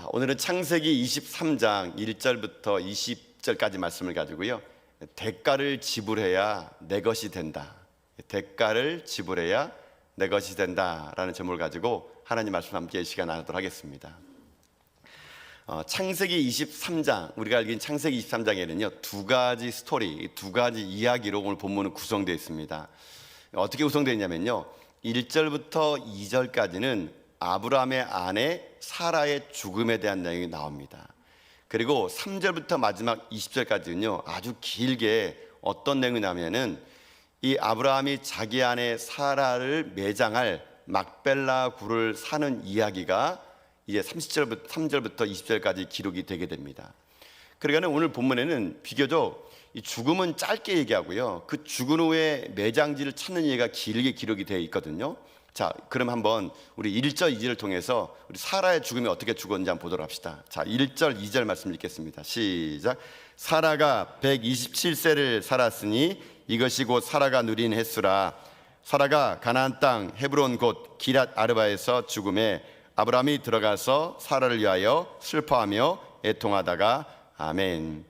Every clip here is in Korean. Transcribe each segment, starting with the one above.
오늘은 창세기 23장 1절부터 20절까지 말씀을 가지고요, 대가를 지불해야 내 것이 된다, 대가를 지불해야 내 것이 된다라는 제목을 가지고 하나님 말씀 함께 시간 나누도록 하겠습니다. 창세기 23장, 우리가 알기는 창세기 23장에는요 두 가지 스토리, 두 가지 이야기로 오늘 본문은 구성되어 있습니다. 어떻게 구성되어 있냐면요, 1절부터 2절까지는 아브라함의 아내 사라의 죽음에 대한 내용이 나옵니다. 그리고 3절부터 마지막 20절까지는요 아주 길게 어떤 내용이 나오냐면은 이 아브라함이 자기 아내 사라를 매장할 막벨라 굴을 사는 이야기가 이제 3절부터 20절까지 기록이 되게 됩니다. 그러니까 오늘 본문에는 비교적 이 죽음은 짧게 얘기하고요, 그 죽은 후에 매장지를 찾는 얘기가 길게 기록이 되어 있거든요. 자, 그럼 한번 우리 1절, 2절을 통해서 우리 사라의 죽음이 어떻게 죽었는지 한번 보도록 합시다. 자, 1절, 2절 말씀 읽겠습니다. 시작. 사라가 127세를 살았으니 이것이 곧 사라가 누린 횟수라. 사라가 가나안 땅 헤브론 곧 기랏 아르바에서 죽음에 아브라함이 들어가서 사라를 위하여 슬퍼하며 애통하다가 아멘.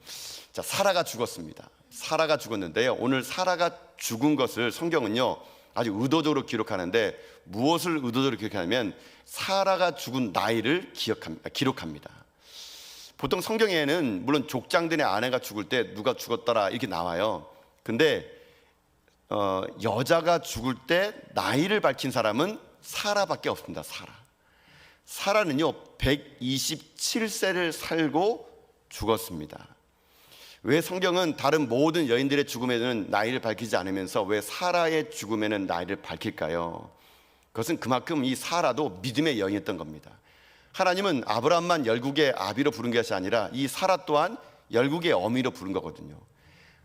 자, 사라가 죽었습니다. 사라가 죽었는데요, 오늘 사라가 죽은 것을 성경은요 아주 의도적으로 기록하는데, 무엇을 의도적으로 기록하냐면 사라가 죽은 나이를 기록합니다. 보통 성경에는 물론 족장들의 아내가 죽을 때 누가 죽었더라 이렇게 나와요. 근데 여자가 죽을 때 나이를 밝힌 사람은 사라밖에 없습니다. 사라는요 127세를 살고 죽었습니다. 왜 성경은 다른 모든 여인들의 죽음에는 나이를 밝히지 않으면서 왜 사라의 죽음에는 나이를 밝힐까요? 그것은 그만큼 이 사라도 믿음의 여인이었던 겁니다. 하나님은 아브라함만 열국의 아비로 부른 것이 아니라 이 사라 또한 열국의 어미로 부른 거거든요.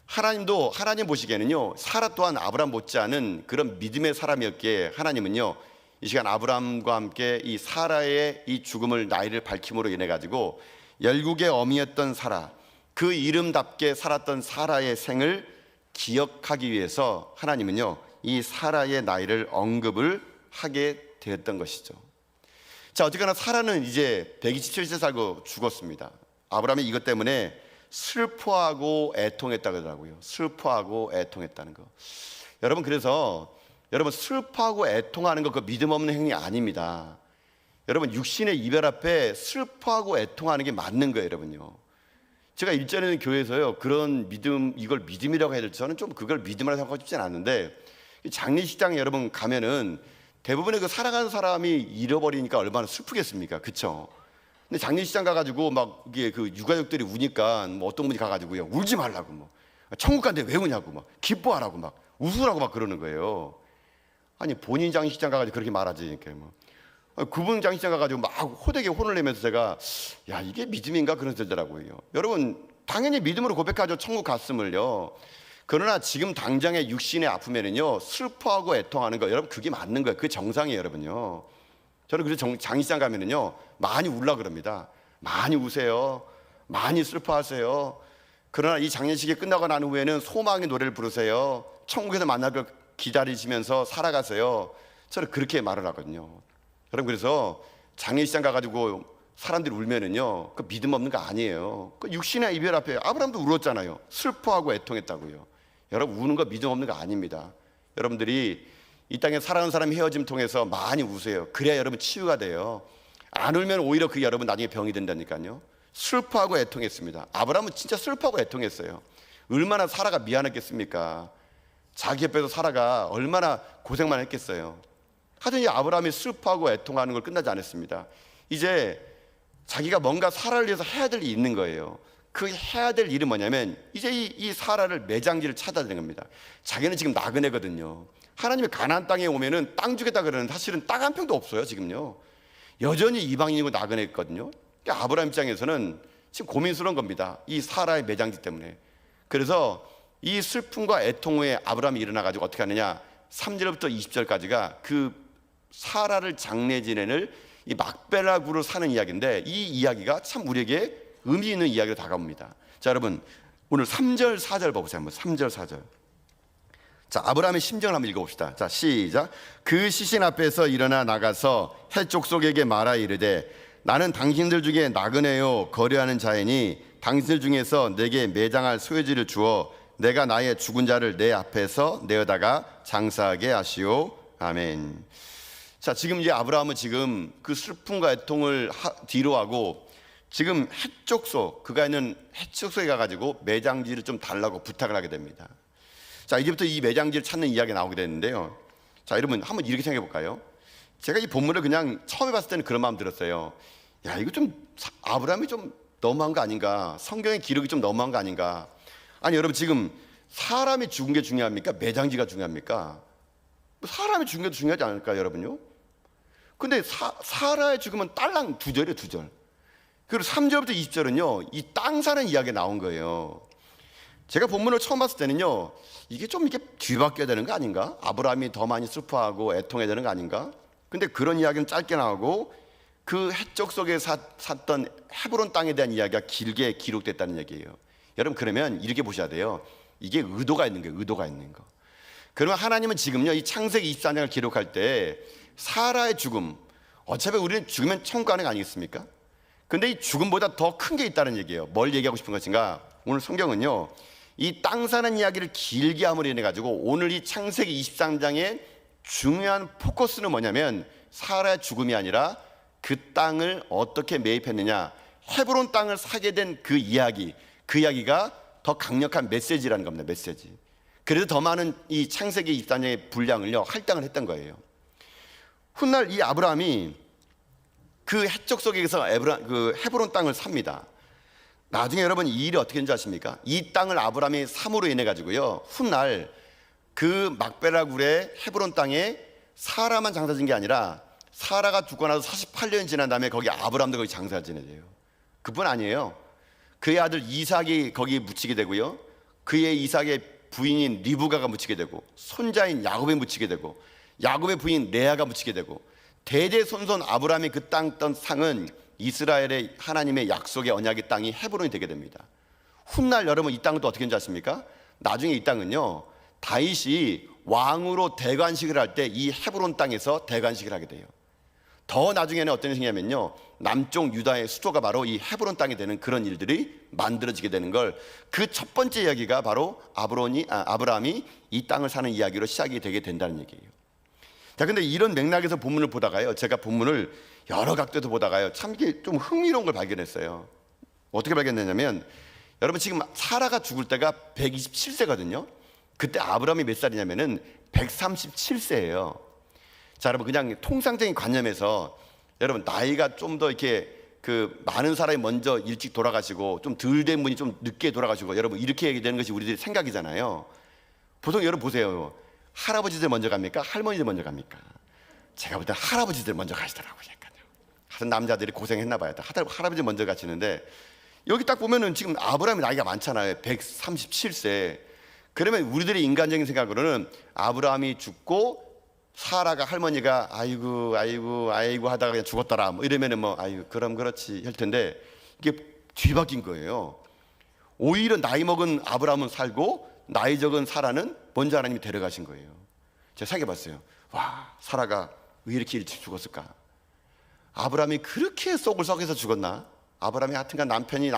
하나님 보시기에는요 사라 또한 아브라함 못지않은 그런 믿음의 사람이었기에 하나님은요 이 시간 아브라함과 함께 이 사라의 이 죽음을 나이를 밝힘으로 인해 가지고 열국의 어미였던 사라, 그 이름답게 살았던 사라의 생을 기억하기 위해서 하나님은요 이 사라의 나이를 언급을 하게 되었던 것이죠. 자, 어쨌거나 사라는 이제 127세 살고 죽었습니다. 아브라함이 이것 때문에 슬퍼하고 애통했다고 하더라고요. 슬퍼하고 애통했다는 거. 여러분, 그래서 여러분 슬퍼하고 애통하는 거 그 믿음 없는 행위 아닙니다. 여러분, 육신의 이별 앞에 슬퍼하고 애통하는 게 맞는 거예요, 여러분요. 제가 일전에는 교회에서요 그런 믿음, 이걸 믿음이라고 해야 될지 저는 좀 그걸 믿음이라고 생각하고 싶지는 않는데, 장례식장에 여러분 가면은 대부분의 그 사랑하는 사람이 잃어버리니까 얼마나 슬프겠습니까, 그렇죠? 근데 장례식장 가가지고 막 이게 그 유가족들이 우니까 뭐 어떤 분이 가가지고요 울지 말라고, 뭐 천국 간데 왜 우냐고, 막 기뻐하라고, 막 웃으라고 막 그러는 거예요. 아니, 본인 장례식장 가가지고 그렇게 말하지, 이렇게 뭐. 그분 장례식장 가가지고 막 호되게 혼을 내면서 제가 야, 이게 믿음인가 그런 들더라고요. 여러분, 당연히 믿음으로 고백하죠, 천국 갔음을요. 그러나 지금 당장의 육신의 아픔에는요 슬퍼하고 애통하는 거, 여러분 그게 맞는 거예요. 그게 정상이에요, 여러분요. 저는 그래서 장례식장 가면은요 많이 울라 그럽니다. 많이 우세요, 많이 슬퍼하세요. 그러나 이 장례식이 끝나고 난 후에는 소망의 노래를 부르세요. 천국에서 만나길 기다리시면서 살아가세요. 저는 그렇게 말을 하거든요. 여러분, 그래서 장례식장 가가지고 사람들이 울면은요 그 믿음 없는 거 아니에요. 그 육신의 이별 앞에 아브라함도 울었잖아요. 슬퍼하고 애통했다고요. 여러분, 우는 거 믿음 없는 거 아닙니다. 여러분들이 이 땅에 사랑하는 사람이 헤어짐 통해서 많이 우세요. 그래야 여러분 치유가 돼요. 안 울면 오히려 그게 여러분 나중에 병이 된다니까요. 슬퍼하고 애통했습니다. 아브라함은 진짜 슬퍼하고 애통했어요. 얼마나 사라가 미안했겠습니까? 자기 옆에서 사라가 얼마나 고생만 했겠어요. 하여튼 이 아브라함이 슬퍼하고 애통하는 걸 끝나지 않았습니다. 이제 자기가 뭔가 사라를 위해서 해야 될 일이 있는 거예요. 그 해야 될 일은 뭐냐면 이제 이 사라를 매장지를 찾아야 되는 겁니다. 자기는 지금 나그네거든요. 하나님이 가나안 땅에 오면은 땅 주겠다 그러는데 사실은 땅 한 평도 없어요, 지금요. 여전히 이방인이고 나그네거든요. 그러니까 아브라함 입장에서는 지금 고민스러운 겁니다, 이 사라의 매장지 때문에. 그래서 이 슬픔과 애통 후에 아브라함이 일어나가지고 어떻게 하느냐, 3절부터 20절까지가 그 사라를 장례 지내는 이 막벨라 굴을 사는 이야기인데, 이 이야기가 참 우리에게 의미 있는 이야기로 다가옵니다. 자, 여러분 오늘 3절 4절 봐보세요. 한번 3절 4절. 자, 아브라함의 심정을 한번 읽어봅시다. 자, 시작. 그 시신 앞에서 일어나 나가서 해 족속에게 말하 이르되 나는 당신들 중에 나그네요 거래하는 자이니 당신들 중에서 내게 매장할 소유지를 주어 내가 나의 죽은 자를 내 앞에서 내어다가 장사하게 하시오. 아멘. 자, 지금 이제 아브라함은 지금 그 슬픔과 애통을 뒤로 하고 지금 해족소, 그가 있는 해족소에 가가지고 매장지를 좀 달라고 부탁을 하게 됩니다. 자, 이제부터 이 매장지를 찾는 이야기가 나오게 되는데요. 자, 여러분 한번 이렇게 생각해 볼까요? 제가 이 본문을 그냥 처음에 봤을 때는 그런 마음 들었어요. 야, 이거 좀 아브라함이 좀 너무한 거 아닌가? 성경의 기록이 좀 너무한 거 아닌가? 아니, 여러분 지금 사람이 죽은 게 중요합니까? 매장지가 중요합니까? 사람이 죽은 게 중요하지 않을까요, 여러분요? 근데 사라의 죽음은 딸랑 2절이에요, 2절. 그리고 3절부터 20절은요, 이 땅 사는 이야기가 나온 거예요. 제가 본문을 처음 봤을 때는요, 이게 좀 이렇게 뒤바뀌어야 되는 거 아닌가? 아브라함이 더 많이 슬퍼하고 애통해야 되는 거 아닌가? 근데 그런 이야기는 짧게 나오고 그 해적 속에 샀던 헤브론 땅에 대한 이야기가 길게 기록됐다는 얘기예요. 여러분, 그러면 이렇게 보셔야 돼요. 이게 의도가 있는 거예요, 의도가 있는 거. 그러면 하나님은 지금요, 이 창세기 24장을 기록할 때 사라의 죽음, 어차피 우리는 죽으면 천국 가는 거 아니겠습니까? 근데 이 죽음보다 더 큰 게 있다는 얘기예요. 뭘 얘기하고 싶은 것인가? 오늘 성경은요, 이 땅 사는 이야기를 길게 함으로 인해 가지고 오늘 이 창세기 23장의 중요한 포커스는 뭐냐면 사라의 죽음이 아니라 그 땅을 어떻게 매입했느냐, 헤브론 땅을 사게 된 그 이야기가 더 강력한 메시지라는 겁니다. 메시지. 그래서 더 많은 이 창세기 24장의 분량을요 할당을 했던 거예요. 훗날 이 아브라함이 그 해적 속에서 그 헤브론 땅을 삽니다. 나중에 여러분 이 일이 어떻게 되는지 아십니까? 이 땅을 아브라함이 삼으로 인해 가지고요, 훗날 그 막베라굴의 헤브론 땅에 사라만 장사 지은 게 아니라 사라가 죽고 나서 48년 지난 다음에 거기 아브라함도 거기 장사를 지내요. 그뿐 아니에요. 그의 아들 이삭이 거기에 묻히게 되고요, 그의 이삭의 부인인 리브가가 묻히게 되고, 손자인 야곱이 묻히게 되고, 야곱의 부인 레아가 묻히게 되고, 대대손손 아브라함이 그 땅 떤 상은 이스라엘의 하나님의 약속의 언약의 땅이 헤브론이 되게 됩니다. 훗날 여러분 이 땅은 또 어떻게 되는지 아십니까? 나중에 이 땅은요, 다윗이 왕으로 대관식을 할 때 이 헤브론 땅에서 대관식을 하게 돼요. 더 나중에는 어떤 일이냐면요, 남쪽 유다의 수도가 바로 이 헤브론 땅이 되는 그런 일들이 만들어지게 되는 걸, 그 첫 번째 이야기가 바로 아브라함이 이 땅을 사는 이야기로 시작이 되게 된다는 얘기예요. 자, 근데 이런 맥락에서 본문을 보다가요, 제가 본문을 여러 각도에서 보다가요, 참 이게 좀 흥미로운 걸 발견했어요. 어떻게 발견했냐면, 여러분 지금 사라가 죽을 때가 127세거든요. 그때 아브라함이 몇 살이냐면은 137세예요. 자, 여러분 그냥 통상적인 관념에서 여러분 나이가 좀 더 이렇게 그 많은 사람이 먼저 일찍 돌아가시고 좀 덜 된 분이 좀 늦게 돌아가시고, 여러분 이렇게 얘기되는 것이 우리들의 생각이잖아요. 보통 여러분 보세요. 할아버지들 먼저 갑니까? 할머니들 먼저 갑니까? 제가 볼 때 할아버지들 먼저 가시더라고요. 하여튼 남자들이 고생했나 봐요. 할아버지 먼저 가시는데, 여기 딱 보면은 지금 아브라함이 나이가 많잖아요. 137세. 그러면 우리들의 인간적인 생각으로는 아브라함이 죽고 사라가, 할머니가 아이고 하다가 그냥 죽었더라 뭐 이러면은 뭐 아이고 그럼 그렇지 할 텐데, 이게 뒤바뀐 거예요. 오히려 나이 먹은 아브라함은 살고 나이 적은 사라는 먼저 하나님이 데려가신 거예요. 제가 생각해 봤어요. 와, 사라가 왜 이렇게 일찍 죽었을까? 아브라함이 그렇게 속을 썩여서 죽었나? 아브라함이 하여튼간 남편이야.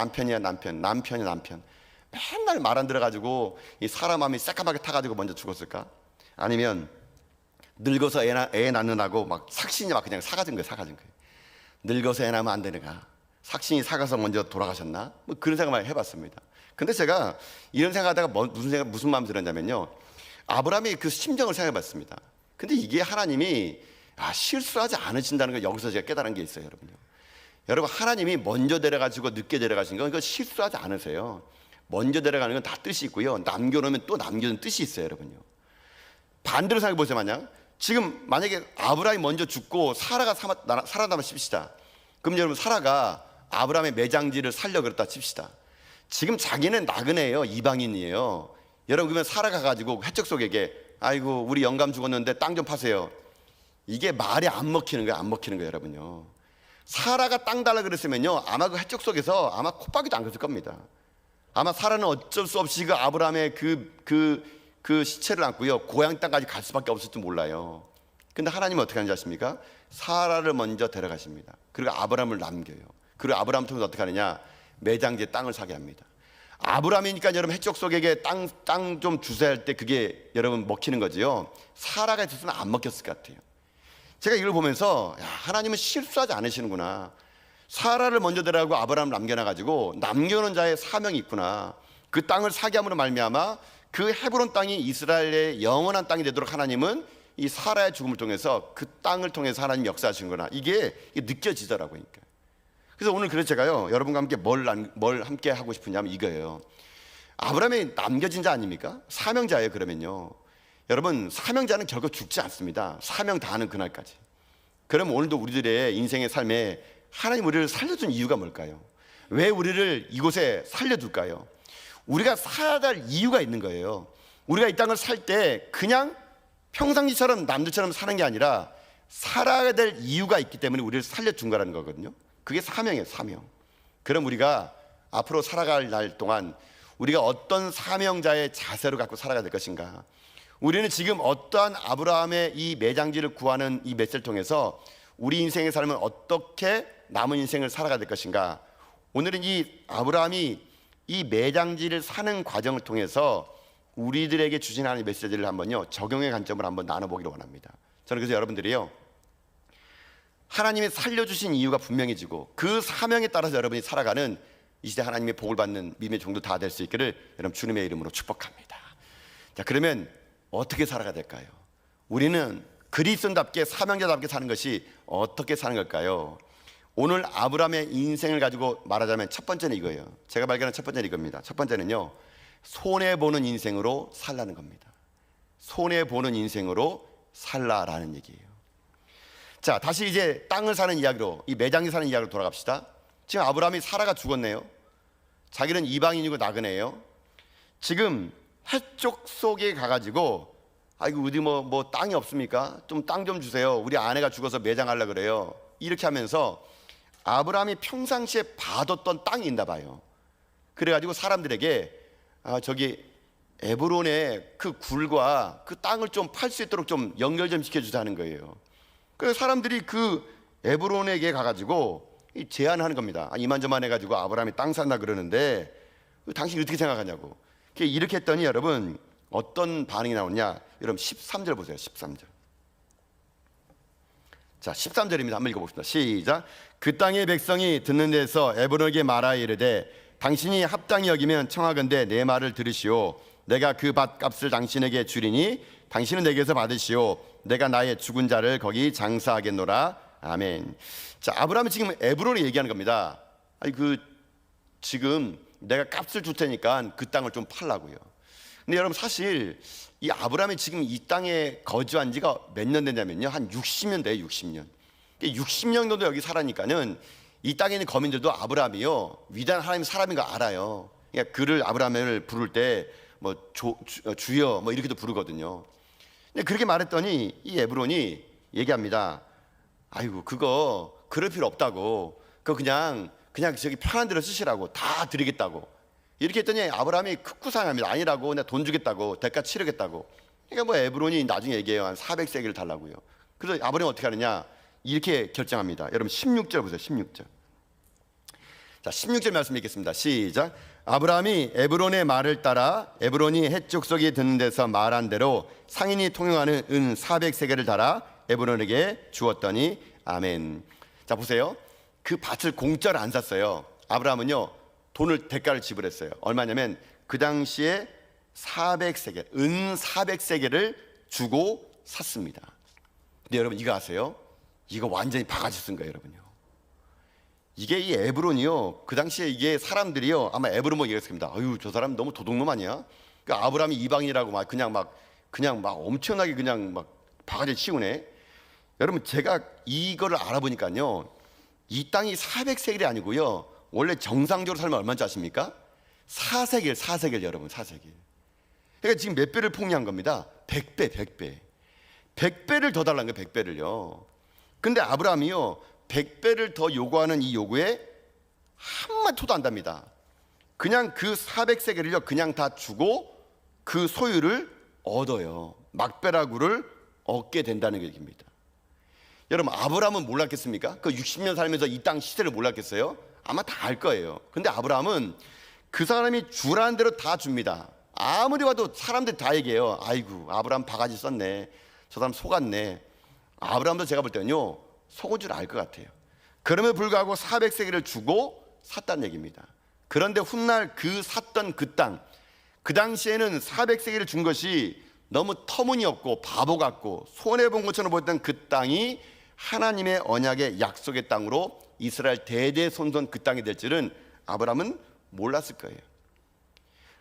맨날 말 안 들어가지고 이 사람 마음이 새까맣게 타가지고 먼저 죽었을까? 아니면 늙어서 애 낳느라고 막 삭신이 막 그냥 사가진 거예요. 늙어서 애 낳으면 안 되는가? 삭신이 사가서 먼저 돌아가셨나? 뭐 그런 생각만 해봤습니다. 근데 제가 이런 생각하다가 무슨 마음이 들었냐면요, 아브라함이 그 심정을 생각해봤습니다. 근데 이게 하나님이 실수하지 않으신다는 걸 여기서 제가 깨달은 게 있어요, 여러분요. 여러분, 하나님이 먼저 데려가시고 늦게 데려가신 건 이거 실수하지 않으세요. 먼저 데려가는 건 다 뜻이 있고요, 남겨놓으면 또 남겨놓은 뜻이 있어요, 여러분요. 반대로 생각해 보세요. 지금 만약에 아브라함이 먼저 죽고 사라가 살아남아 칩시다. 그럼 여러분, 사라가 아브라함의 매장지를 살려 그랬다 칩시다. 지금 자기는 나그네예요, 이방인이에요. 여러분, 그러면 사라가 가지고 해적 속에게 아이고 우리 영감 죽었는데 땅 좀 파세요. 이게 말이 안 먹히는 거예요, 여러분요. 사라가 땅 달라 그랬으면요, 아마 그 해적 속에서 아마 콧바퀴도 안 걷을 겁니다. 아마 사라는 어쩔 수 없이 그 아브라함의 그 시체를 안고요, 고향 땅까지 갈 수밖에 없을지 몰라요. 근데 하나님은 어떻게 하는지 아십니까? 사라를 먼저 데려가십니다. 그리고 아브라함을 남겨요. 그리고 아브라함 통해서 어떻게 하느냐, 매장지에 땅을 사게 합니다. 아브라함이니까 여러분 해적 속에게 땅 좀 주세요 할 때 그게 여러분 먹히는 거지요. 사라가 있었으면 안 먹혔을 것 같아요. 제가 이걸 보면서 야, 하나님은 실수하지 않으시는구나. 사라를 먼저 데려가고 아브라함을 남겨놔가지고 남겨놓은 자의 사명이 있구나. 그 땅을 사게 함으로 말미암아 그 헤브론 땅이 이스라엘의 영원한 땅이 되도록 하나님은 이 사라의 죽음을 통해서 그 땅을 통해서 하나님 역사하시는구나. 이게 느껴지더라고요. 그래서 오늘 그래서 제가요, 여러분과 함께 뭘 함께 하고 싶으냐면 이거예요. 아브라함이 남겨진 자 아닙니까? 사명자예요. 그러면요, 여러분, 사명자는 결국 죽지 않습니다. 사명 다하는 그날까지. 그럼 오늘도 우리들의 인생의 삶에 하나님 우리를 살려준 이유가 뭘까요? 왜 우리를 이곳에 살려둘까요? 우리가 살아야 할 이유가 있는 거예요. 우리가 이 땅을 살 때 그냥 평상시처럼 남들처럼 사는 게 아니라 살아야 될 이유가 있기 때문에 우리를 살려준 거라는 거거든요. 그게 사명이에요. 사명. 그럼 우리가 앞으로 살아갈 날 동안 우리가 어떤 사명자의 자세로 갖고 살아가야 될 것인가. 우리는 지금 어떠한 아브라함의 이 매장지를 구하는 이 메시지를 통해서 우리 인생의 삶은 어떻게 남은 인생을 살아가야 될 것인가. 오늘은 이 아브라함이 이 매장지를 사는 과정을 통해서 우리들에게 주신 하나님의 메시지를 한번요, 적용의 관점을 한번 나눠보기를 원합니다. 저는 그래서 여러분들이요, 하나님이 살려주신 이유가 분명해지고 그 사명에 따라서 여러분이 살아가는 이 시대 하나님의 복을 받는 믿음의 종도 다 될 수 있기를 여러분 주님의 이름으로 축복합니다. 자, 그러면 어떻게 살아가야 될까요? 우리는 그리스도인답게 사명자답게 사는 것이 어떻게 사는 걸까요? 오늘 아브라함의 인생을 가지고 말하자면 첫 번째는 이거예요. 제가 발견한 첫 번째는 이겁니다. 첫 번째는요, 손해보는 인생으로 살라는 겁니다. 손해보는 인생으로 살라라는 얘기예요. 자, 다시 이제 땅을 사는 이야기로, 이 매장지 사는 이야기로 돌아갑시다. 지금 아브라함이 사라가 죽었네요. 자기는 이방인이고 나그네예요. 지금 해쪽 속에 가가지고 아이고 어디 뭐 땅이 없습니까? 좀 땅 좀 주세요. 우리 아내가 죽어서 매장하려고 그래요. 이렇게 하면서 아브라함이 평상시에 봐뒀던 땅이 있나 봐요. 그래가지고 사람들에게 저기 에브론의 그 굴과 그 땅을 좀 팔 수 있도록 좀 연결 좀 시켜주자는 거예요. 그래서 사람들이 그 에브론에게 가가지고 제안하는 겁니다. 이만저만 해가지고 아브라함이 땅 산다 그러는데 당신이 어떻게 생각하냐고. 이렇게 했더니 여러분 어떤 반응이 나오냐. 여러분 13절 보세요. 13절. 자, 13절입니다. 한번 읽어봅시다. 시작. 그 땅의 백성이 듣는 데서 에브론에게 말하여 이르되 당신이 합당히 여기면 청하건대 내 말을 들으시오. 내가 그 밭값을 당신에게 주리니 당신은 내게서 받으시오. 내가 나의 죽은 자를 거기 장사하겠노라. 아멘. 자, 아브라함이 지금 에브론에 얘기하는 겁니다. 지금 내가 값을 줄 테니까 그 땅을 좀 팔라고요. 근데 여러분 사실 이 아브라함이 지금 이 땅에 거주한 지가 몇 년 됐냐면요, 한 60년 돼요. 60년. 60년 정도 여기 살았니까는 이 땅에 있는 거민들도 아브라함이요, 위대한 하나님의 사람인 거 알아요. 그러니까 그를 아브라함을 부를 때 뭐 주여 뭐 이렇게도 부르거든요. 근데 그렇게 말했더니 이 에브론이 얘기합니다. 아이고 그거 그럴 필요 없다고. 그거 그냥 저기 편한 대로 쓰시라고. 다 드리겠다고. 이렇게 했더니 아브라함이 극구상합니다. 아니라고. 내가 돈 주겠다고. 대가 치르겠다고. 그러니까 뭐 에브론이 나중에 얘기해요. 한 400세겔을 달라고요. 그래서 아브라함이 어떻게 하느냐, 이렇게 결정합니다. 여러분 16절 보세요. 16절. 자, 16절 말씀 읽겠습니다. 시작. 아브라함이 에브론의 말을 따라 에브론이 해쪽 속에 듣는 데서 말한 대로 상인이 통용하는 은 400세겔을 달아 에브론에게 주었더니 아멘. 자, 보세요. 그 밭을 공짜로 안 샀어요. 아브라함은요, 돈을 대가를 지불했어요. 얼마냐면 그 당시에 400세겔, 은 400세겔을 주고 샀습니다. 근데 여러분 이거 아세요? 이거 완전히 바가지 쓴 거예요, 여러분요. 이게 이 에브론이요, 그 당시에 이게 사람들이요, 아마 에브론 뭐 얘기했습니다. 아유, 저 사람 너무 도둑놈 아니야? 그러니까 아브라함이 이방인이라고 그냥 막 엄청나게 그냥 막 바가지 치우네. 여러분 제가 이거를 알아보니까요, 이 땅이 400세겔이 아니고요, 원래 정상적으로 살면 얼마인지 아십니까? 4세겔 여러분, 4세겔. 그러니까 지금 몇 배를 폭리한 겁니다. 100배를 더 달라는 거예요. 100배를요. 근데 아브라함이요, 100배를 더 요구하는 이 요구에 한마디도 안 답니다. 그냥 그 400세겔을요 그냥 다 주고 그 소유를 얻어요. 막배라구를 얻게 된다는 얘기입니다. 여러분, 아브라함은 몰랐겠습니까? 그 60년 살면서 이 땅 시세를 몰랐겠어요? 아마 다 알 거예요. 근데 아브라함은 그 사람이 주라는 대로 다 줍니다. 아무리 봐도 사람들이 다 얘기해요. 아이고, 아브라함 바가지 썼네, 저 사람 속았네. 아브라함도 제가 볼 때는요, 속은 줄 알 것 같아요. 그럼에도 불구하고 400세겔을 주고 샀다는 얘기입니다. 그런데 훗날 그 샀던 그 땅, 그 당시에는 400세겔을 준 것이 너무 터무니없고 바보 같고 손해본 것처럼 보였던 그 땅이 하나님의 언약의 약속의 땅으로 이스라엘 대대손손 그 땅이 될 줄은 아브라함은 몰랐을 거예요.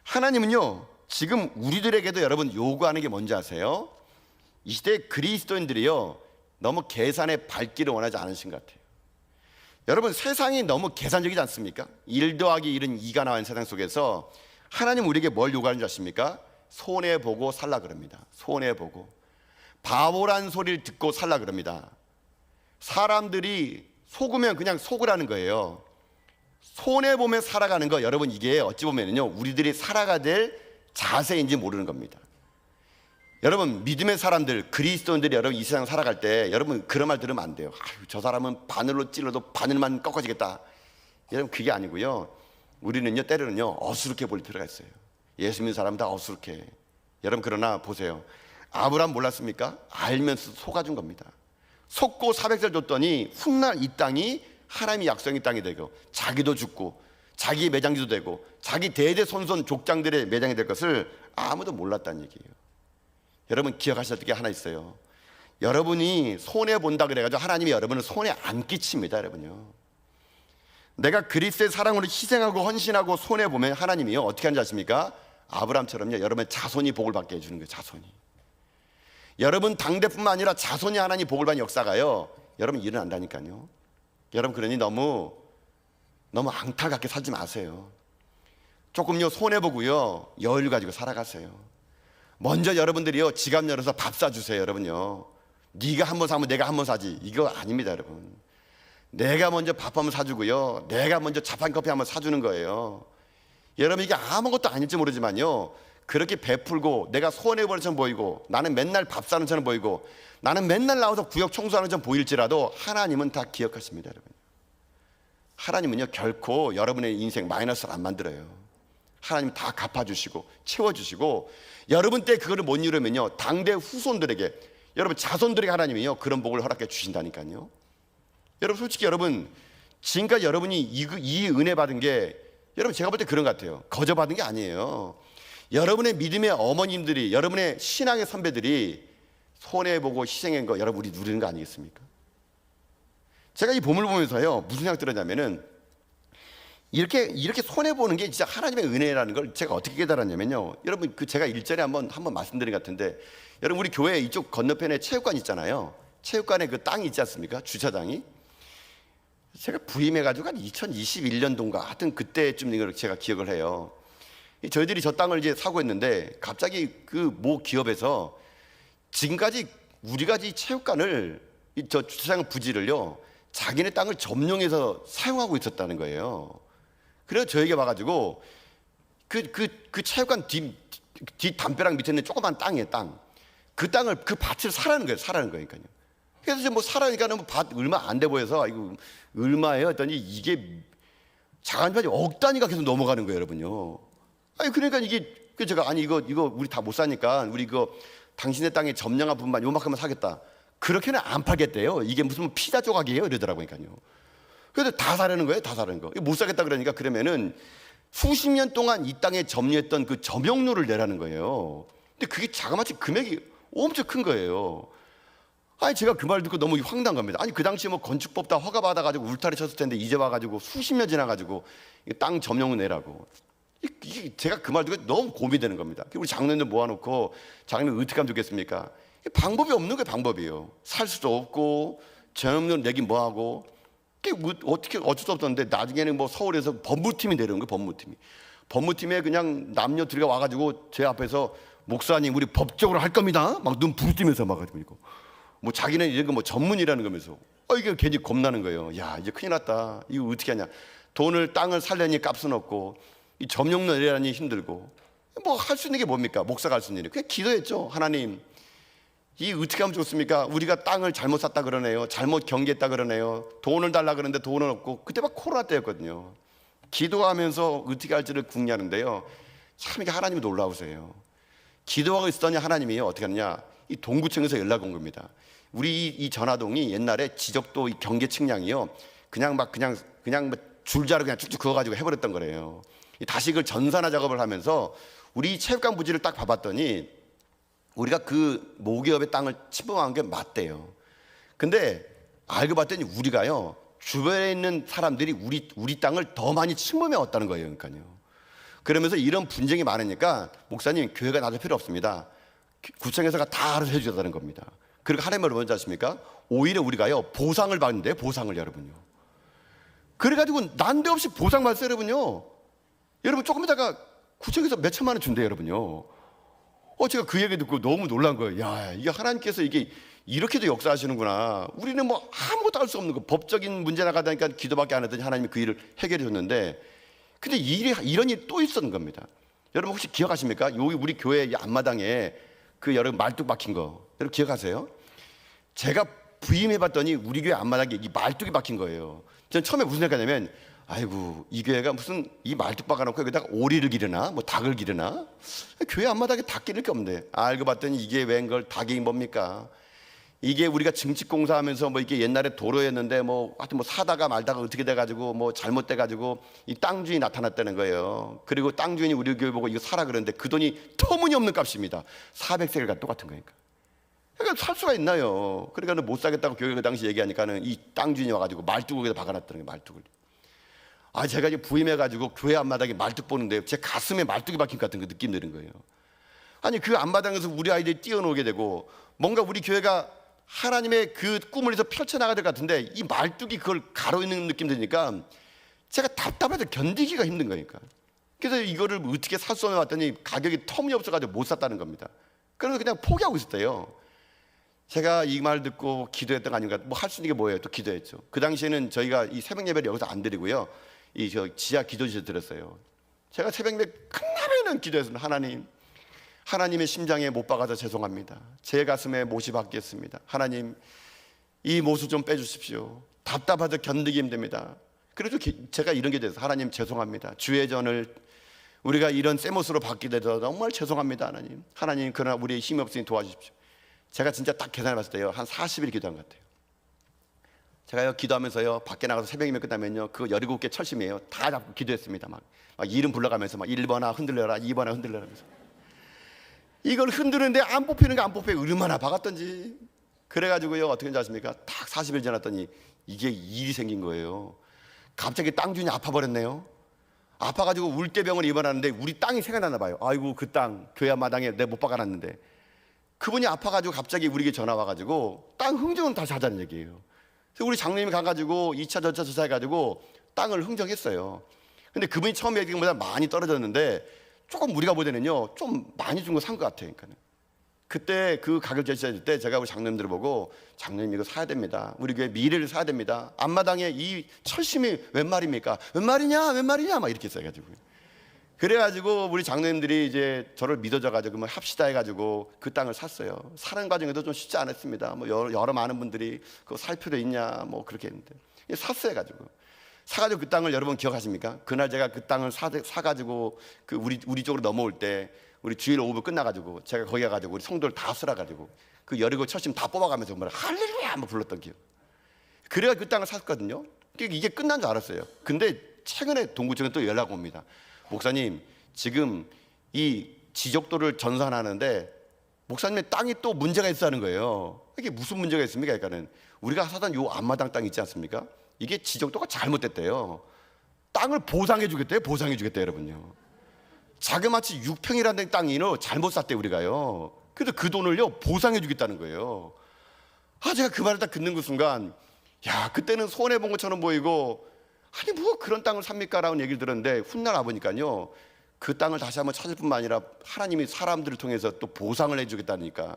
하나님은요, 지금 우리들에게도 여러분 요구하는 게 뭔지 아세요? 이 시대 그리스도인들이요, 너무 계산의 발길을 원하지 않으신 것 같아요. 여러분, 세상이 너무 계산적이지 않습니까? 1 더하기 1은 2가 나온 세상 속에서 하나님 우리에게 뭘 요구하는 줄 아십니까? 손해보고 살라 그럽니다. 손해보고. 바보란 소리를 듣고 살라 그럽니다. 사람들이 속으면 그냥 속으라는 거예요. 손해보며 살아가는 거, 여러분, 이게 어찌 보면요, 우리들이 살아가야 될 자세인지 모르는 겁니다. 여러분, 믿음의 사람들, 그리스도인들이 여러분 이 세상 살아갈 때 여러분 그런 말 들으면 안 돼요. 아유, 저 사람은 바늘로 찔러도 바늘만 꺾어지겠다. 여러분, 그게 아니고요, 우리는요, 때로는요, 어수룩해 볼 필요가 있어요. 예수 믿는 사람 다 어수룩해. 여러분, 그러나 보세요. 아브라함 몰랐습니까? 알면서 속아준 겁니다. 속고 400살 줬더니 훗날 이 땅이 하나님이 약속의 땅이 되고 자기도 죽고 자기 매장지도 되고 자기 대대손손 족장들의 매장이 될 것을 아무도 몰랐다는 얘기예요. 여러분, 기억하셔야 될 게 하나 있어요. 여러분이 손해본다 그래가지고 하나님이 여러분을 손해 안 끼칩니다. 여러분요, 내가 그리스도의 사랑으로 희생하고 헌신하고 손해보면 하나님이요, 어떻게 하는지 아십니까? 아브라함처럼요, 여러분의 자손이 복을 받게 해주는 거예요. 자손이. 여러분 당대뿐만 아니라 자손이 하나님 복을 받는 역사가요, 여러분 일어난다니까요. 여러분, 그러니 너무 앙탈같게 살지 마세요. 조금요, 손해보고요, 여유를 가지고 살아가세요. 먼저 여러분들이요, 지갑 열어서 밥 사주세요. 여러분요, 네가 한번 사면 내가 한번 사지, 이거 아닙니다. 여러분, 내가 먼저 밥 한번 사주고요, 내가 먼저 자판커피 한번 사주는 거예요. 여러분, 이게 아무것도 아닐지 모르지만요, 그렇게 베풀고 내가 손해보는 것처럼 보이고 나는 맨날 밥 사는 것처럼 보이고 나는 맨날 나와서 구역 청소하는 것처럼 보일지라도 하나님은 다 기억하십니다. 여러분, 하나님은요, 결코 여러분의 인생 마이너스를 안 만들어요. 하나님 다 갚아주시고 채워주시고, 여러분 때 그거를 못 이루면요, 당대 후손들에게, 여러분 자손들에게 하나님이요, 그런 복을 허락해 주신다니까요. 여러분, 솔직히 여러분, 지금까지 여러분이 이 은혜 받은 게, 여러분 제가 볼 때 그런 것 같아요. 거저 받은 게 아니에요. 여러분의 믿음의 어머님들이, 여러분의 신앙의 선배들이 손해보고 희생한 거 여러분 우리 누리는 거 아니겠습니까? 제가 이 본문을 보면서요, 무슨 생각 들었냐면은, 이렇게 손해보는 게 진짜 하나님의 은혜라는 걸 제가 어떻게 깨달았냐면요, 여러분, 제가 일전에 한번 말씀드린 것 같은데, 여러분 우리 교회 이쪽 건너편에 체육관 있잖아요. 체육관에 그 땅이 있지 않습니까? 주차장이. 제가 부임해가지고 한 2021년도인가 하여튼 그때쯤 제가 기억을 해요. 저희들이 저 땅을 이제 사고 했는데 갑자기 그 모 기업에서 지금까지 우리가 이 체육관을, 저 주차장 부지를요, 자기네 땅을 점용해서 사용하고 있었다는 거예요. 그래서 저에게 와가지고 그 체육관 뒤 담벼락 밑에 있는 조그만 땅이에요. 땅. 그 땅을, 그 밭을 사라는 거예요. 사라는 거니까요. 그래서 이제 뭐 사라니까는 뭐 밭 얼마 안 돼 보여서 이거 얼마예요? 했더니 이게 자간밭이 억 단위가 계속 넘어가는 거예요, 여러분요. 아니 그러니까 이게, 제가 아니 이거 우리 다 못 사니까 우리 당신의 땅에 점령한 부분만 요만큼만 사겠다. 그렇게는 안 팔겠대요. 이게 무슨 피자 조각이에요? 이러더라고요. 그래서 다 사려는 거예요. 다 사려는 거. 못 사겠다 그러니까, 그러면은 수십 년 동안 이 땅에 점유했던 그 점용료를 내라는 거예요. 근데 그게 자그마치 금액이 엄청 큰 거예요. 아니 제가 그 말 듣고 너무 황당한 겁니다. 아니 그 당시에 뭐 건축법 다 허가 받아가지고 울타리 쳤을 텐데 이제 와가지고 수십 년 지나가지고 땅 점용료 내라고. 제가 그 말 듣고 너무 고민되는 겁니다. 우리 장로님들 모아놓고 장로님 어떻게 하면 좋겠습니까? 방법이 없는 게 방법이에요. 살 수도 없고 점용료 내긴 뭐하고, 어떻게 어쩔 수 없었는데 나중에는 뭐 서울에서 법무팀이 내려온 거예요. 법무팀에 그냥 남녀 들어가 와가지고 제 앞에서, 목사님 우리 법적으로 할 겁니다. 막 눈 부르뜨면서 막 가지고 이거 뭐 자기는 이런 거 뭐 전문이라는 거면서, 이게 괜히 겁나는 거예요. 야, 이제 큰일 났다. 이거 어떻게 하냐. 땅을 살려니 값은 없고 이 점용료 내라니 힘들고, 뭐 할 수 있는 게 뭡니까? 목사가 할 수 있는 일이 그냥 기도했죠. 하나님, 이 어떻게 하면 좋습니까? 우리가 땅을 잘못 샀다 그러네요. 잘못 경계했다 그러네요. 돈을 달라 그러는데 돈은 없고, 그때 막 코로나 때였거든요. 기도하면서 어떻게 할지를 궁리하는데요, 참 이게 하나님이 놀라우세요. 기도하고 있었더니 하나님이 어떻게 하느냐, 이 동구청에서 연락 온 겁니다. 우리 이 전화동이 옛날에 지적도 이 경계 측량이요, 그냥 줄자로 그냥 쭉쭉 그어가지고 해버렸던 거래요. 다시 그걸 전산화 작업을 하면서 우리 체육관 부지를 딱 봐봤더니 우리가 그 모기업의 땅을 침범한 게 맞대요. 근데 알고 봤더니 우리가요, 주변에 있는 사람들이 우리 땅을 더 많이 침범해 왔다는 거예요. 그러니까요. 그러면서 이런 분쟁이 많으니까 목사님, 교회가 나설 필요 없습니다. 구청에서가 다 알아서 해주셨다는 겁니다. 그리고 하나님을 뭔지 아십니까? 오히려 우리가요, 보상을 받는데, 보상을 여러분요. 그래가지고 난데없이 보상 받았어요, 여러분요. 여러분 조금 있다가 구청에서 몇 천만 원 준대요, 여러분요. 제가 그 얘기 듣고 너무 놀란 거예요. 야, 이게 하나님께서 이게 이렇게도 역사하시는구나. 우리는 뭐 아무것도 할 수 없는 거, 법적인 문제 나가다니까 기도밖에 안 했더니 하나님이 그 일을 해결해 줬는데, 근데 이런 일이 또 있었던 겁니다. 여러분 혹시 기억하십니까? 여기 우리 교회 앞마당에 그 여러분 말뚝 박힌 거, 여러분 기억하세요? 제가 부임해봤더니 우리 교회 앞마당에 이 말뚝이 박힌 거예요. 저는 처음에 무슨 생각하냐면, 아이고, 이 교회가 무슨 이 말뚝 박아놓고 여기다가 오리를 기르나 뭐 닭을 기르나, 교회 앞마당에 닭 기를 게 없는데, 알고 봤더니 이게 웬걸 닭이 뭡니까? 이게 우리가 증축공사하면서 뭐 이게 옛날에 도로였는데 뭐 하여튼 뭐 사다가 말다가 어떻게 돼가지고 뭐 잘못돼가지고 이 땅 주인이 나타났다는 거예요. 그리고 땅 주인이 우리 교회 보고 이거 사라 그러는데 그 돈이 터무니없는 값입니다. 400세겔과 똑같은 거니까. 그러니까 살 수가 있나요? 그러니까 못 사겠다고 교회 그 당시 얘기하니까는 이 땅 주인이 와가지고 말뚝에다 박아놨다는 거예요. 말뚝을. 제가 이제 부임해가지고 교회 앞마당에 말뚝 보는데 제 가슴에 말뚝이 박힌 것 같은 그 느낌 드는 거예요. 아니 그 앞마당에서 우리 아이들이 뛰어놀게 되고 뭔가 우리 교회가 하나님의 그 꿈을 위해서 펼쳐나가야 될 것 같은데 이 말뚝이 그걸 가로있는 느낌 드니까 제가 답답해서 견디기가 힘든 거니까. 그래서 이거를 어떻게 살 수 없나 봤더니 가격이 터무니없어가지고 못 샀다는 겁니다. 그래서 그냥 포기하고 있었대요. 제가 이 말 듣고 기도했던 거 아닌가. 뭐 할 수 있는 게 뭐예요? 또 기도했죠. 그 당시에는 저희가 이 새벽 예배를 여기서 안 드리고요, 이 지하 기도실에서 드렸어요. 제가 새벽 예배 끝나면은 기도했습니다. 하나님의 심장에 못 박아서 죄송합니다. 제 가슴에 못이 박겠습니다. 하나님, 이 못을 좀 빼주십시오. 답답해서 견디기 힘듭니다. 그래서 제가 이런 게 돼서, 하나님 죄송합니다. 주의 전을 우리가 이런 쇠못으로 받게 돼서 정말 죄송합니다. 하나님 그러나 우리의 힘이 없으니 도와주십시오. 제가 진짜 딱 계산해 봤을 때요, 한 40일 기도한 것 같아요. 제가요 기도하면서요, 밖에 나가서 새벽 예배 끝나면요, 그 17개 철심이에요. 다 잡고 기도했습니다. 막 이름 불러가면서 막 1번아 흔들려라, 2번아 흔들려라 하면서 이걸 흔드는데 안 뽑히는 게 안 뽑혀요. 얼마나 박았던지. 그래가지고요, 어떻게 하는지 아십니까? 딱 40일 지났더니 이게 일이 생긴 거예요. 갑자기 땅 주인이 아파버렸네요. 아파가지고 울대병을 입원하는데 우리 땅이 생각나나 봐요. 아이고, 그 땅 교회 앞마당에 내가 못 박아놨는데. 그분이 아파가지고 갑자기 우리에게 전화 와가지고 땅 흥정은 다시 하자는 얘기예요. 그래서 우리 장로님이 가가지고 2차 저차 해가지고 땅을 흥정했어요. 근데 그분이 처음에 얘기한 것보다 많이 떨어졌는데 조금 우리가 보기에는요, 좀 많이 준 거 산 것 같아요. 그러니까 그때 그 가격 제시할 때 제가 우리 장로님들을 보고, 장로님 이거 사야 됩니다. 우리 교회 미래를 사야 됩니다. 앞마당에 이 철심이 웬 말입니까? 웬 말이냐 막 이렇게 써가지고. 그래가지고 우리 장로님들이 이제 저를 믿어줘가지고 뭐 합시다 해가지고 그 땅을 샀어요. 사는 과정에도 좀 쉽지 않았습니다. 뭐 여러 많은 분들이 그거 살 필요 있냐 뭐 그렇게 했는데 샀어요. 해가지고 사가지고 그 땅을 여러분 기억하십니까? 그날 제가 그 땅을 사가지고 그 우리 쪽으로 넘어올 때 우리 주일 오후 끝나가지고 제가 거기 가가지고 우리 성도를 다 쓸어가지고 그 여리고 철심 다 뽑아가면서 뭐 할렐루야 한번 불렀던 기억. 그래가 그 땅을 샀거든요. 이게 끝난 줄 알았어요. 근데 최근에 동구청에 또 연락 옵니다. 목사님, 지금 이 지적도를 전산하는데 목사님의 땅이 또 문제가 있다는 거예요. 이게 무슨 문제가 있습니까? 그러니까는 우리가 사던 요 앞마당 땅 있지 않습니까? 이게 지적도가 잘못됐대요. 땅을 보상해 주겠대요. 보상해 주겠대요, 여러분요. 자그마치 6평이라는 땅이요 잘못 샀대 우리가요. 그래서 그 돈을요 보상해 주겠다는 거예요. 제가 그 말을 딱 듣는 그 순간, 야, 그때는 손해 본 것처럼 보이고, 아니 뭐 그런 땅을 삽니까? 라는 얘기를 들었는데 훗날 와보니까요, 그 땅을 다시 한번 찾을 뿐만 아니라 하나님이 사람들을 통해서 또 보상을 해주겠다니까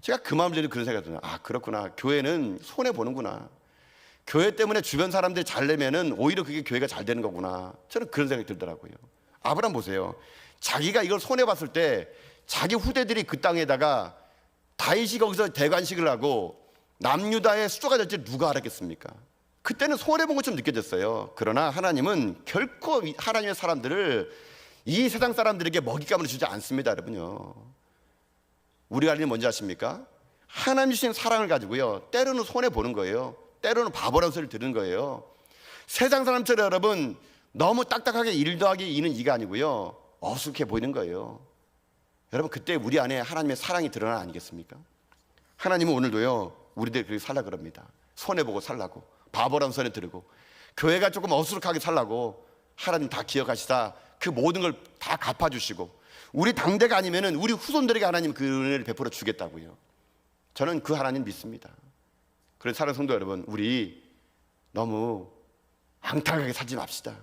제가 그 마음을 들으면 그런 생각이 드네요. 그렇구나. 교회는 손해 보는구나. 교회 때문에 주변 사람들이 잘 되면은 오히려 그게 교회가 잘 되는 거구나. 저는 그런 생각이 들더라고요. 아브라함 보세요. 자기가 이걸 손해 봤을 때 자기 후대들이 그 땅에다가 다윗이 거기서 대관식을 하고 남유다의 수조가 될지 누가 알았겠습니까? 그때는 손해본 것처럼 느껴졌어요. 그러나 하나님은 결코 하나님의 사람들을 이 세상 사람들에게 먹잇감을 주지 않습니다, 여러분요. 우리가 할 일이 뭔지 아십니까? 하나님 주신 사랑을 가지고요, 때로는 손해보는 거예요. 때로는 바보라는 소리를 들은 거예요. 세상 사람처럼 여러분 너무 딱딱하게 1 더하기 2는 2가 아니고요, 어수룩해 보이는 거예요. 여러분, 그때 우리 안에 하나님의 사랑이 드러나 아니겠습니까? 하나님은 오늘도요, 우리들 그렇게 살라 그럽니다. 손해보고 살라고, 바보라는 소리 들고, 교회가 조금 어수룩하게 살라고 하나님 다 기억하시다 그 모든 걸 다 갚아주시고, 우리 당대가 아니면은 우리 후손들에게 하나님 그 은혜를 베풀어 주겠다고요. 저는 그 하나님 믿습니다. 그래서 사랑하는 성도 여러분, 우리 너무 앙탈하게 살지 맙시다.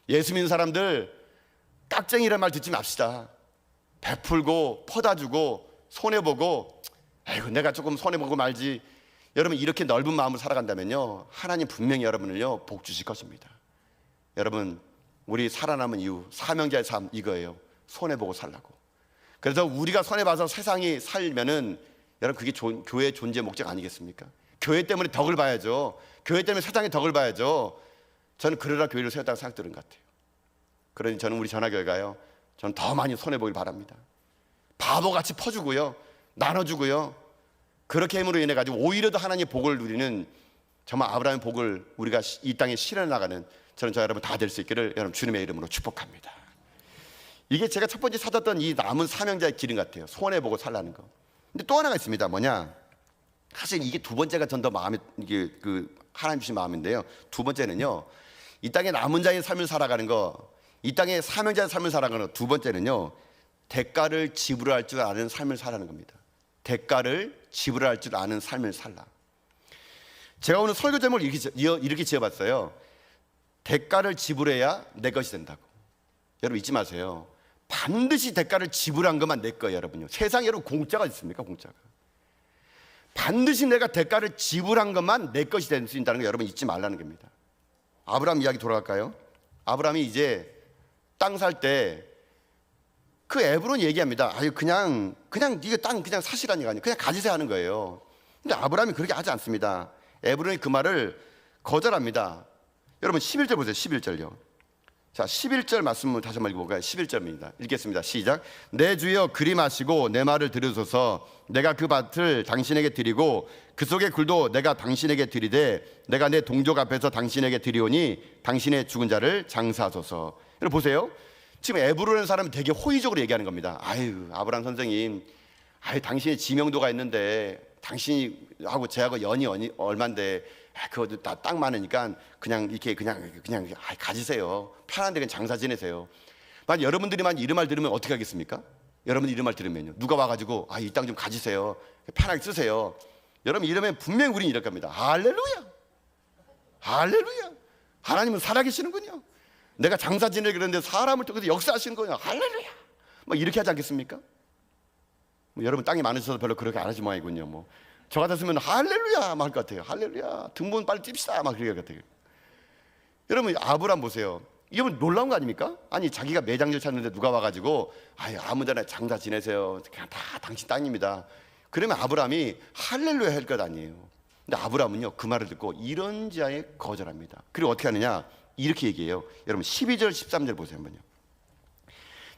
예수 믿는 사람들 깍쟁이란 말 듣지 맙시다. 베풀고 퍼다 주고 손해보고, 아이고 내가 조금 손해보고 말지. 여러분, 이렇게 넓은 마음으로 살아간다면요, 하나님 분명히 여러분을요 복 주실 것입니다. 여러분, 우리 살아남은 이유, 사명자의 삶 이거예요. 손해보고 살라고. 그래서 우리가 손해봐서 세상이 살면은 여러분, 그게 교회의 존재 목적 아니겠습니까? 교회 때문에 덕을 봐야죠. 교회 때문에 세상의 덕을 봐야죠. 저는 그러라 교회를 세웠다고 생각드는 것 같아요. 그러니 저는 우리 전화교회가요, 저는 더 많이 손해보길 바랍니다. 바보같이 퍼주고요, 나눠주고요, 그렇게 힘으로 인해 가지고 오히려 더 하나님의 복을 누리는, 정말 아브라함의 복을 우리가 이 땅에 실현해 나가는 저는 저 여러분 다 될 수 있기를 여러분 주님의 이름으로 축복합니다. 이게 제가 첫 번째 찾았던 이 남은 사명자의 길인 것 같아요. 손해보고 살라는 거. 근데 또 하나가 있습니다. 뭐냐? 사실 이게 두 번째가 전 더 마음에, 이게 그 하나님 주신 마음인데요. 두 번째는요, 이 땅에 남은 자의 삶을 살아가는 거, 이 땅에 사명자의 삶을 살아가는 거. 두 번째는요, 대가를 지불할 줄 아는 삶을 살아가는 겁니다. 대가를 지불할 줄 아는 삶을 살라. 제가 오늘 설교 제목을 이렇게 지어봤어요. 대가를 지불해야 내 것이 된다고. 여러분 잊지 마세요. 반드시 대가를 지불한 것만 내 거예요, 여러분요. 세상에 여러분 공짜가 있습니까? 공짜가. 반드시 내가 대가를 지불한 것만 내 것이 될 수 있다는 거 여러분 잊지 말라는 겁니다. 아브라함 이야기 돌아갈까요? 아브라함이 이제 땅 살 때 그 에브론 얘기합니다. 아유, 그냥 이거 땅 그냥 사시라는 거 아니에요. 그냥 가지세요 하는 거예요. 근데 아브라함이 그렇게 하지 않습니다. 에브론이 그 말을 거절합니다. 여러분 11절 보세요. 11절요. 자, 11절 말씀을 다시 한번 읽어볼까요? 11절입니다. 읽겠습니다. 시작. 내 주여 그리 마시고 내 말을 들으소서. 내가 그 밭을 당신에게 드리고 그 속의 굴도 내가 당신에게 드리되 내가 내 동족 앞에서 당신에게 드리오니 당신의 죽은 자를 장사하소서. 여러분 보세요. 지금 에브론의 사람은 되게 호의적으로 얘기하는 겁니다. 아유, 아브라함 선생님, 아유, 당신의 지명도가 있는데 당신하고 제하고 연이 얼만데 그거 다 땅 많으니까 그냥 이렇게 그냥 가지세요. 편한데 그냥 장사 지내세요. 만약 여러분들이만 이런 말 들으면 어떻게 하겠습니까? 여러분 이런 말 들으면요, 누가 와가지고 이 땅 좀 가지세요, 편하게 쓰세요. 여러분 이러면 분명히 우리는 이럴 겁니다. 할렐루야, 할렐루야. 하나님은 살아계시는군요. 내가 장사 지내려 그러는데 사람을 통해서 역사하시는 거예요. 할렐루야. 막 이렇게 하지 않겠습니까? 여러분 땅이 많으셔서 별로 그렇게 안 하지 모양이군요. 저 같았으면 할렐루야 막 할 것 같아요. 할렐루야, 등분 빨리 띱시다 막 그럴 것 같아요. 여러분 아브라함 보세요. 이게 뭐 놀라운 거 아닙니까? 아니 자기가 매장질 찾는데 누가 와가지고 아무데나 장사 지내세요, 그냥 다 당신 땅입니다. 그러면 아브라함이 할렐루야 할 것 아니에요. 근데 아브라함은요 그 말을 듣고 이런 자에 거절합니다. 그리고 어떻게 하느냐, 이렇게 얘기해요. 여러분 12절 13절 보세요 한번요.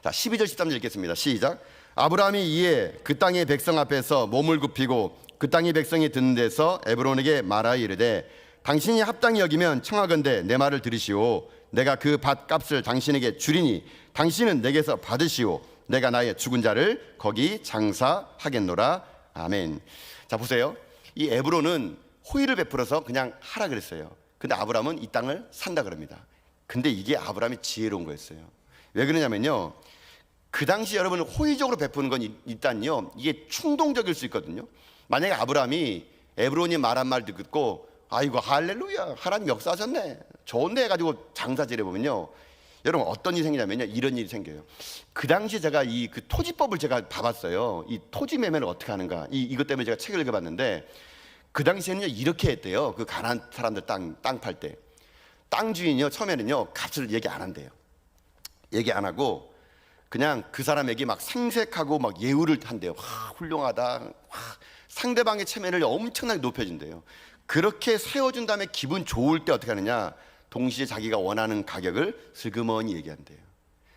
자, 12절 13절 읽겠습니다. 시작. 아브라함이 이에 그 땅의 백성 앞에서 몸을 굽히고 그 땅의 백성이 듣는 데서 에브론에게 말하여 이르되 당신이 합당히 여기면 청하건대 내 말을 들으시오. 내가 그 밭값을 당신에게 주리니 당신은 내게서 받으시오. 내가 나의 죽은 자를 거기 장사하겠노라. 아멘. 자 보세요. 이 에브론은 호의를 베풀어서 그냥 하라 그랬어요. 근데 아브라함은 이 땅을 산다 그럽니다. 근데 이게 아브라함이 지혜로운 거였어요. 왜 그러냐면요, 그 당시 여러분 호의적으로 베푸는 건 일단요 이게 충동적일 수 있거든요. 만약에 아브라함이 에브론이 말한 말 듣고 아이고 할렐루야 하나님 역사하셨네 좋은데 해가지고 장사 지내보면요, 여러분 어떤 일이 생기냐면요, 이런 일이 생겨요. 그 당시에 제가 그 토지법을 제가 봐봤어요. 이 토지 매매를 어떻게 하는가, 이것 때문에 제가 책을 읽어봤는데 그 당시에는요 이렇게 했대요. 그 가난한 사람들 땅 팔 때 땅 주인이요 처음에는요 값을 얘기 안 한대요. 얘기 안 하고 그냥 그 사람에게 막 생색하고 막 예우를 한대요. 훌륭하다. 상대방의 체면을 엄청나게 높여준대요. 그렇게 세워준 다음에 기분 좋을 때 어떻게 하느냐, 동시에 자기가 원하는 가격을 슬그머니 얘기한대요.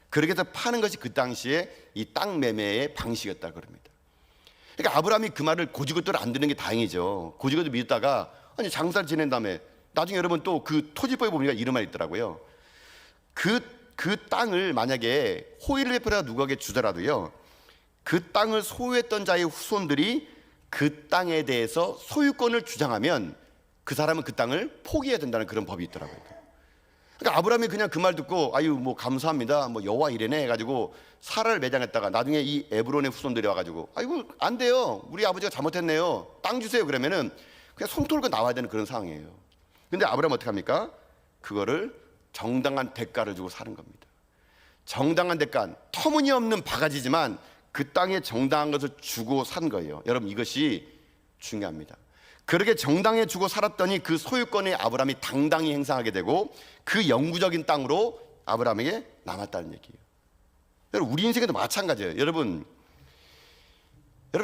그렇게 해서 파는 것이 그 당시에 이 땅 매매의 방식이었다 그럽니다. 그러니까 아브라함이 그 말을 고지고대로 안 듣는 게 다행이죠. 고지고대로 믿다가 아니 장사를 지낸 다음에 나중에 여러분 또 그 토지법에 보니까 이런 말이 있더라고요. 그 땅을 만약에 호의를 베풀어 누구에게 주더라도요, 그 땅을 소유했던 자의 후손들이 그 땅에 대해서 소유권을 주장하면 그 사람은 그 땅을 포기해야 된다는 그런 법이 있더라고요. 그러니까 아브라함이 그냥 그 말 듣고 아유 뭐 감사합니다 뭐 여호와 이래네 해가지고 사라를 매장했다가 나중에 이 에브론의 후손들이 와가지고 아이고 안 돼요, 우리 아버지가 잘못했네요, 땅 주세요 그러면은 그냥 손 털고 나와야 되는 그런 상황이에요. 근데 아브라함은 어떻게 합니까? 그거를 정당한 대가를 주고 사는 겁니다. 정당한 대가, 터무니없는 바가지지만 그 땅에 정당한 것을 주고 산 거예요. 여러분 이것이 중요합니다. 그렇게 정당히 주고 살았더니 그 소유권을 아브라함이 당당히 행사하게 되고 그 영구적인 땅으로 아브라함에게 남았다는 얘기예요. 여러분 우리 인생에도 마찬가지예요. 여러분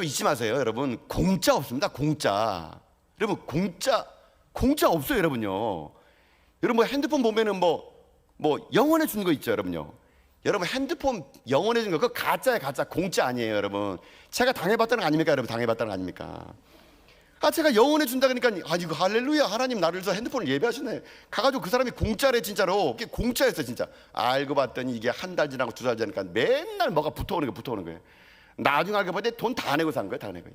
잊지 마세요. 여러분 공짜 없습니다. 공짜. 여러분 공짜 없어요. 여러분요. 여러분 뭐 핸드폰 보면은 뭐 영원해 주는 거 있죠. 여러분요. 여러분 핸드폰 영원해 주는 거 그거 가짜예요. 가짜. 공짜 아니에요. 여러분 제가 당해봤다는 거 아닙니까? 여러분 당해봤다는 거 아닙니까? 제가 영원해 준다 그러니까 이거 할렐루야, 하나님 나를 위해서 핸드폰을 예배하시네. 가가지고 그 사람이 공짜래. 진짜로 그게 공짜였어. 진짜 알고 봤더니 이게 한 달 지나고 두 달 지나니까 맨날 뭐가 붙어오는 거예요. 나중에 알고 봤더니 돈 다 내고 산 거예요. 다 내고.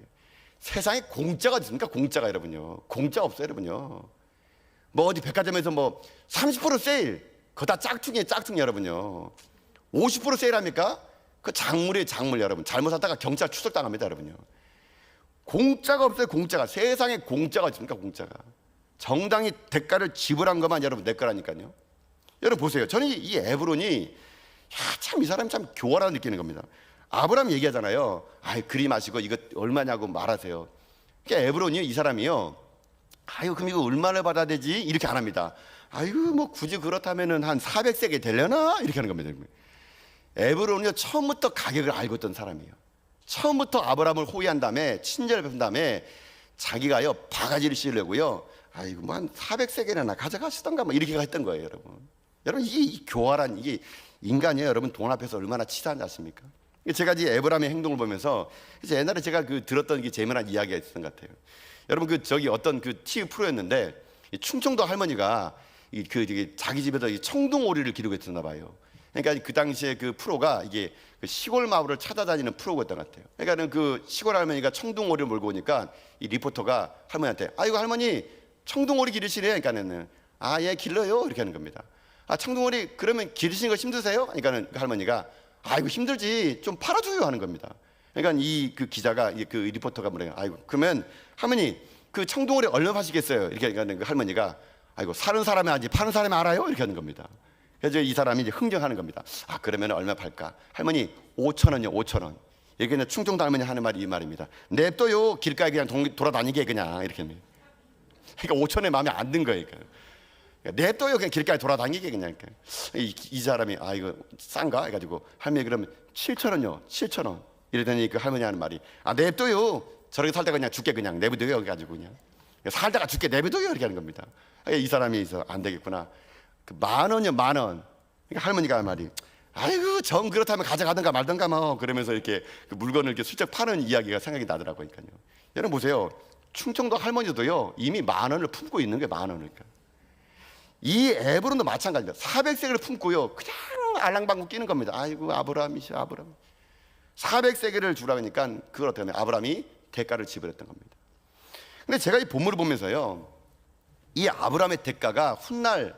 세상에 공짜가 있습니까? 공짜가. 여러분요 공짜 없어요. 여러분요 뭐 어디 백화점에서 뭐 30% 세일, 그거 다 짝퉁이에요. 짝퉁이. 여러분요 50% 세일합니까? 그 작물이에요. 작물. 여러분 잘못 샀다가 경찰 추적당합니다. 여러분요 공짜가 없어요. 공짜가. 세상에 공짜가 있습니까? 공짜가. 정당히 대가를 지불한 것만 여러분 내 거라니까요. 여러분 보세요. 저는 이 에브론이 참 이 사람이 참 교활하다 느끼는 겁니다. 아브라함 얘기하잖아요. 그리 마시고 이거 얼마냐고 말하세요. 그러니까 에브론이 이 사람이요, 그럼 이거 얼마를 받아야 되지? 이렇게 안 합니다. 뭐 굳이 그렇다면은 한 400세겔 되려나? 이렇게 하는 겁니다. 에브론은요 처음부터 가격을 알고 있던 사람이에요. 처음부터 아브라함을 호위한 다음에 친절을 베푼 다음에 자기가요 바가지를 씌우려고요 뭐 한 400세겔이나 가져가시던가 뭐 이렇게 했던 거예요. 여러분 이게 교활한 이게 인간이에요. 여러분 돈 앞에서 얼마나 치사한지 아십니까? 제가 이제 에브라함의 행동을 보면서 이제 옛날에 제가 들었던 게 재미난 이야기가 있었던 것 같아요. 여러분 저기 어떤 TV 프로였는데 충청도 할머니가 자기 집에서 청둥오리를 기르고 있었나 봐요. 그러니까 그 당시에 그 프로가 이게 그 시골 마을을 찾아다니는 프로였던 것 같아요. 그러니까는 그 시골 할머니가 청둥오리를 몰고 오니까 이 리포터가 할머니한테 이거 할머니 청둥오리 기르시래. 그러니까는 예 길러요 이렇게 하는 겁니다. 청둥오리 그러면 기르시는 거 힘드세요? 그러니까는 그 할머니가 이거 힘들지 좀 팔아줘요 하는 겁니다. 그러니까 그 기자가 그 리포터가 뭐래요? 그러면 할머니 그 청둥오리 얼마 파시겠어요? 이렇게 하니까 그 할머니가 사는 사람이 아니지 파는 사람이 알아요 이렇게 하는 겁니다. 그래서 이 사람이 이제 흥정하는 겁니다. 그러면 얼마 팔까? 할머니 5,000원이요 5,000원. 이게 충청도 할머니 하는 말이 이 말입니다. 냅둬요 길가에 그냥 돌아다니게 그냥 이렇게 합니다. 그러니까 5,000원에 마음에 안 든 거예요. 냅둬요 그냥 길가에 돌아다니게 그냥. 이 사람이 이거 싼가 해가지고 할머니 그러면 7,000원이요 7,000원. 이러더니 그 할머니 하는 말이 냅둬요 저렇게 살다가 그냥 죽게 그냥 내버려둬요 해가지고 그냥 살다가 죽게 내버려둬요 이렇게 하는 겁니다. 이 사람이 안 되겠구나. 10,000원이요 10,000원. 그러니까 할머니가 할 말이 정 그렇다면 가져가든가 말든가 뭐 그러면서 이렇게 그 물건을 이렇게 슬쩍 파는 이야기가 생각이 나더라고요. 그러니까요. 여러분 보세요. 충청도 할머니도요 이미 10,000원을 품고 있는 게 10,000원. 그러니까 이 에브론도 마찬가지입니다. 400세겔을 품고요 그냥 알랑방구 끼는 겁니다. 아브라함이시여 아브라함. 400세겔을 주라고 하니까 그걸 어떻게 하면 아브라함이 대가를 지불했던 겁니다. 근데 제가 이 본문을 보면서요 이 아브라함의 대가가 훗날